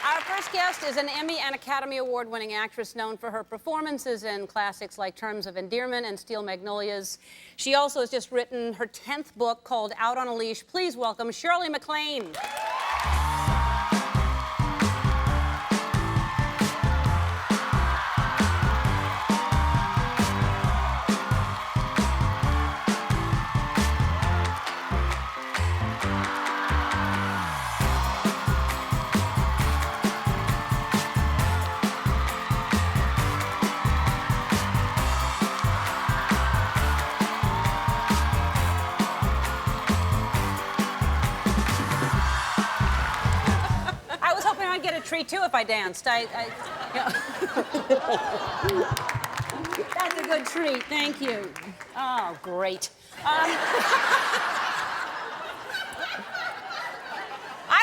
Our first guest is an Emmy and Academy Award-winning actress known for her performances in classics like Terms of Endearment and Steel Magnolias. She also has just written her 10th book called Out on a Leash. Please welcome Shirley MacLaine. I'd get a treat too if I danced. You know. That's a good treat. Thank you. Oh, great. I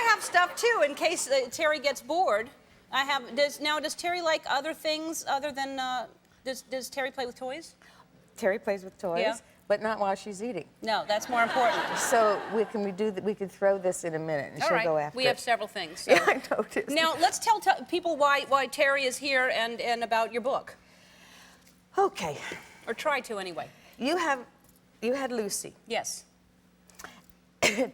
have stuff too in case Terry gets bored. I have. Does Terry like other things other than? Does Terry play with toys? Terry plays with toys. Yeah. But not while she's eating. No, that's more important. So we can throw this in a minute, and she'll go after it. We have several things. So. Yeah, I noticed. Now let's tell people why Terry is here and about your book. Okay. Or try to anyway. You had Lucy. Yes.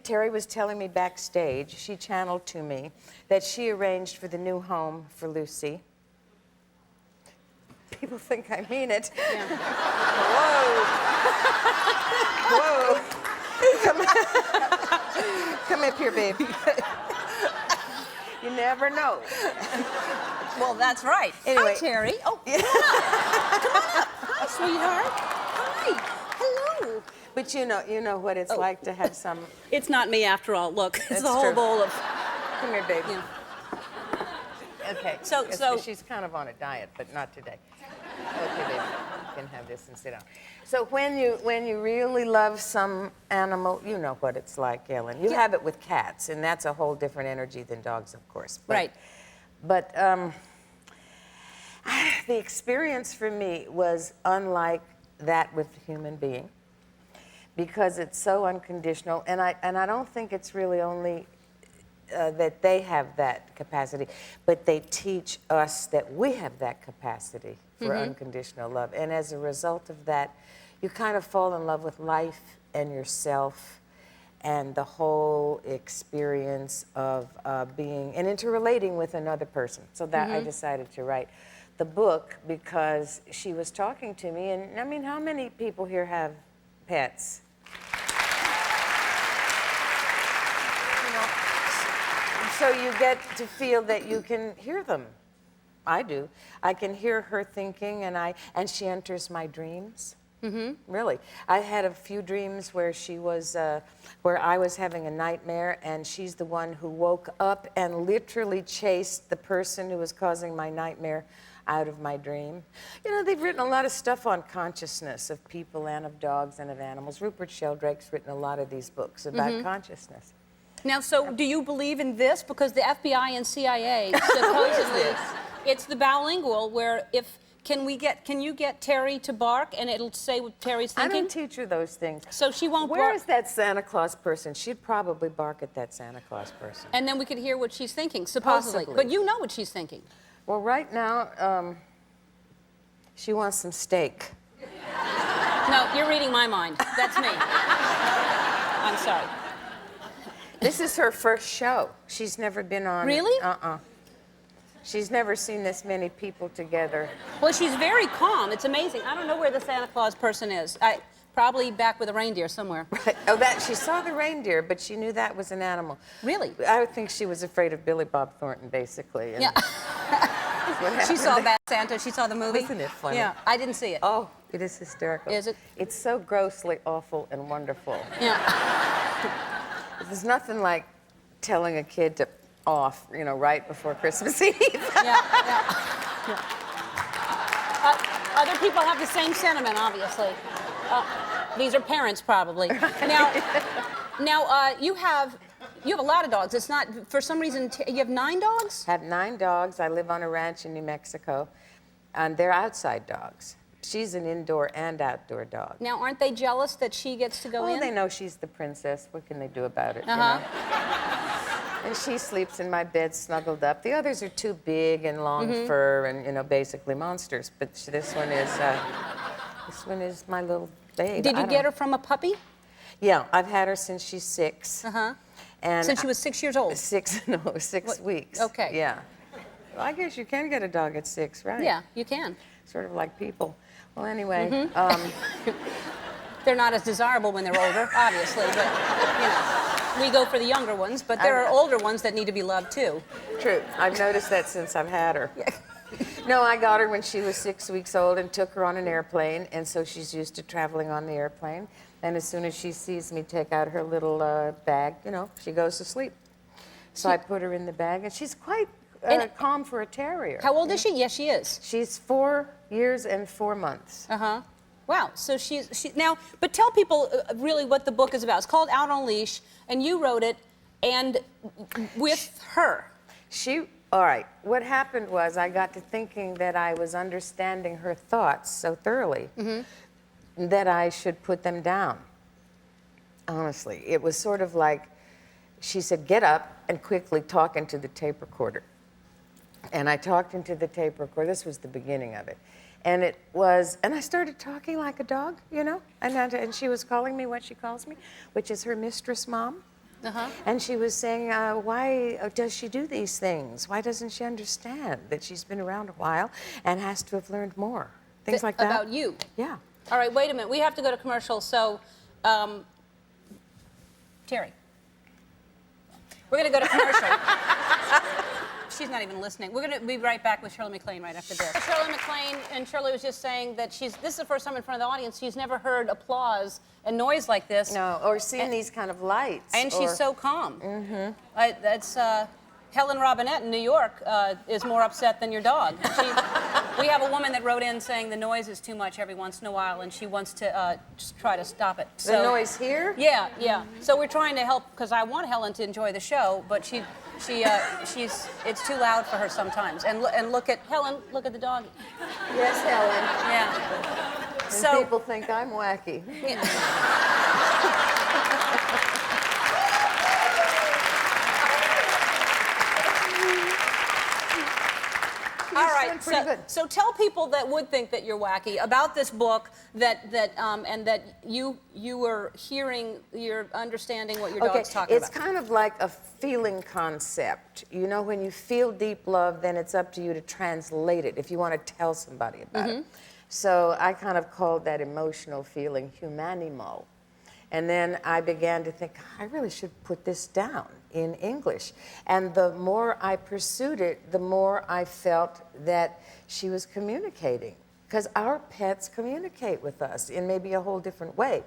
Terry was telling me backstage. She channeled to me that she arranged for the new home for Lucy. People think I mean it. Yeah. Whoa. Come up here, babe. You never know. Well, that's right. Anyway. Hi, Terry. Oh, come on up. Hi, sweetheart. Hi. Hello. But you know what it's like to have some... It's not me after all. Look, it's That's the whole true. bowl of... Come here, babe. Yeah. Okay. So she's kind of on a diet, but not today. Okay, baby, you can have this and sit down. So when you really love some animal, you know what it's like, Ellen. You have it with cats, and that's a whole different energy than dogs, of course. But, right. But the experience for me was unlike that with a human being, because it's so unconditional, and I don't think it's really only that they have that capacity, but they teach us that we have that capacity for unconditional love. And as a result of that, you kind of fall in love with life and yourself and the whole experience of being and interrelating with another person. So that I decided to write the book because she was talking to me. And I mean, how many people here have pets? So you get to feel that you can hear them. I do. I can hear her thinking, and she enters my dreams. Really. I had a few dreams where she was, where I was having a nightmare, and she's the one who woke up and literally chased the person who was causing my nightmare out of my dream. You know, they've written a lot of stuff on consciousness of people and of dogs and of animals. Rupert Sheldrake's written a lot of these books about consciousness. Now, so do you believe in this? Because the FBI and CIA supposedly, it's the bilingual where can you get Terry to bark and it'll say what Terry's thinking? I don't teach her those things. So she won't bark. Where is that Santa Claus person? She'd probably bark at that Santa Claus person. And then we could hear what she's thinking, supposedly. Possibly. But you know what she's thinking. Well, right now, she wants some steak. No, you're reading my mind. That's me. I'm sorry. This is her first show. She's never been on. Really? She's never seen this many people together. Well, she's very calm. It's amazing. I don't know where the Santa Claus person is. Probably back with a reindeer somewhere. Right. Oh, she saw the reindeer, but she knew that was an animal. Really? I think she was afraid of Billy Bob Thornton, basically. Yeah. She saw Bad Santa. She saw the movie. Isn't it funny? Yeah, I didn't see it. Oh, it is hysterical. Is it? It's so grossly awful and wonderful. Yeah. There's nothing like telling a kid to off, you know, right before Christmas Eve. Yeah. Other people have the same sentiment, obviously. These are parents, probably. Now, you have a lot of dogs. It's not, for some reason, you have 9 dogs? I have 9 dogs. I live on a ranch in New Mexico, and they're outside dogs. She's an indoor and outdoor dog. Now, aren't they jealous that she gets to go in? Well, they know she's the princess. What can they do about it, you know? And she sleeps in my bed snuggled up. The others are too big and long fur and, you know, basically monsters. But this one is my little babe. Did you get her from a puppy? Yeah, I've had her since she's 6. And Since she was 6 years old? 6 weeks. Okay. Yeah. Well, I guess you can get a dog at 6, right? Yeah, you can. Sort of like people. Well, anyway. They're not as desirable when they're older, obviously, but, you know, we go for the younger ones, but there are older ones that need to be loved, too. True. I've noticed that since I've had her. No, I got her when she was 6 weeks old and took her on an airplane, and so she's used to traveling on the airplane. And as soon as she sees me take out her little bag, you know, she goes to sleep. So I put her in the bag, and she's quite calm for a terrier. How old is she? Yes, she is. She's 4 years and 4 months. Wow. So now, but tell people really what the book is about. It's called Out on a Leash, and you wrote it, and with her. All right. What happened was I got to thinking that I was understanding her thoughts so thoroughly that I should put them down. Honestly, it was sort of like she said, "Get up and quickly talk into the tape recorder." And I talked into the tape recorder. This was the beginning of it. And I started talking like a dog, you know, and she was calling me what she calls me, which is her mistress mom. And she was saying, why does she do these things? Why doesn't she understand that she's been around a while and has to have learned more? Things like that. About you? Yeah. All right, wait a minute. We have to go to commercial, so, Terry. We're going to go to commercial. She's not even listening. We're going to be right back with Shirley MacLaine right after this. Shirley MacLaine, and Shirley was just saying that this is the first time in front of the audience. She's never heard applause and noise like this. No, or seen these kind of lights. And she's so calm. That's Helen Robinette in New York is more upset than your dog. We have a woman that wrote in saying the noise is too much every once in a while, and she wants to just try to stop it. So, the noise here? Yeah, yeah. So we're trying to help because I want Helen to enjoy the show, but it's too loud for her sometimes. And look at Helen. Look at the dog. Yes, Helen. Yeah. And So people think I'm wacky. Yeah. All right, so tell people that would think that you're wacky about this book and that you were hearing, you're understanding what your dog's talking about. It's kind of like a feeling concept. You know, when you feel deep love, then it's up to you to translate it if you want to tell somebody about it. So I kind of called that emotional feeling humanimo. And then I began to think, I really should put this down in English. And the more I pursued it, the more I felt that she was communicating. Because our pets communicate with us in maybe a whole different way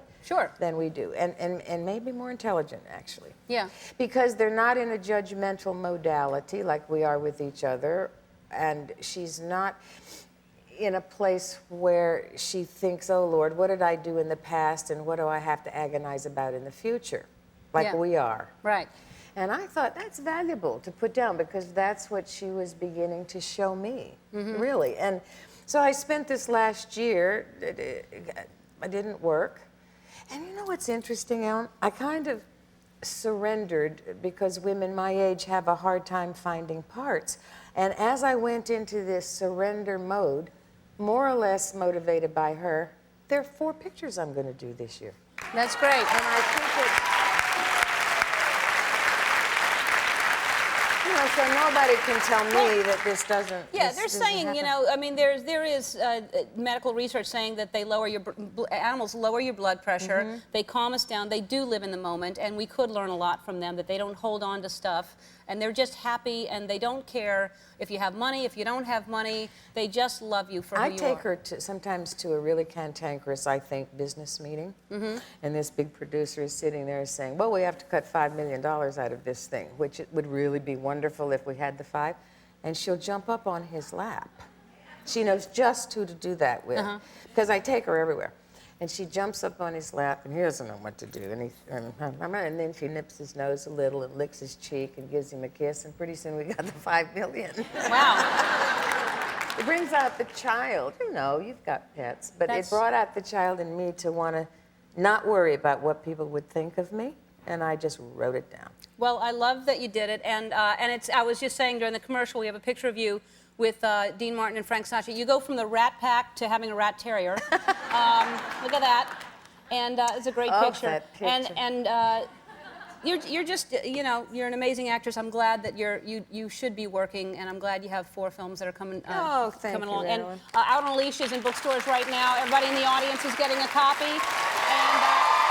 than we do. And maybe more intelligent, actually. Yeah. Because they're not in a judgmental modality like we are with each other. And she's not in a place where she thinks, oh, Lord, what did I do in the past and what do I have to agonize about in the future, like we are. Right. And I thought that's valuable to put down because that's what she was beginning to show me, really. And so I spent this last year, I didn't work. And you know what's interesting, Ellen? I kind of surrendered because women my age have a hard time finding parts. And as I went into this surrender mode, more or less motivated by her, there are 4 pictures I'm going to do this year. That's great. And I think so nobody can tell me that this doesn't. Yeah, they're saying, you know, I mean, there is medical research saying that they lower animals lower your blood pressure, they calm us down, they do live in the moment, and we could learn a lot from them, that they don't hold on to stuff, and they're just happy, and they don't care if you have money, if you don't have money, they just love you for who you are. I take her sometimes to a really cantankerous, I think, business meeting, and this big producer is sitting there saying, well, we have to cut $5 million out of this thing, which it would really be wonderful if we had the 5, and she'll jump up on his lap. She knows just who to do that with, because I take her everywhere. And she jumps up on his lap, and he doesn't know what to do. And then she nips his nose a little and licks his cheek and gives him a kiss, and pretty soon we got the $5 million. Wow. It brings out the child. You know, you've got pets, but it brought out the child in me to want to not worry about what people would think of me, and I just wrote it down. Well, I love that you did it, and it's. I was just saying during the commercial, we have a picture of you with Dean Martin and Frank Sinatra. You go from the Rat Pack to having a rat terrier. Look at that, and it's a great picture. That picture. And you're just, you know, you're an amazing actress. I'm glad that you should be working, and I'm glad you have 4 films that are coming coming along. And Out on a Leash is in bookstores right now. Everybody in the audience is getting a copy, and.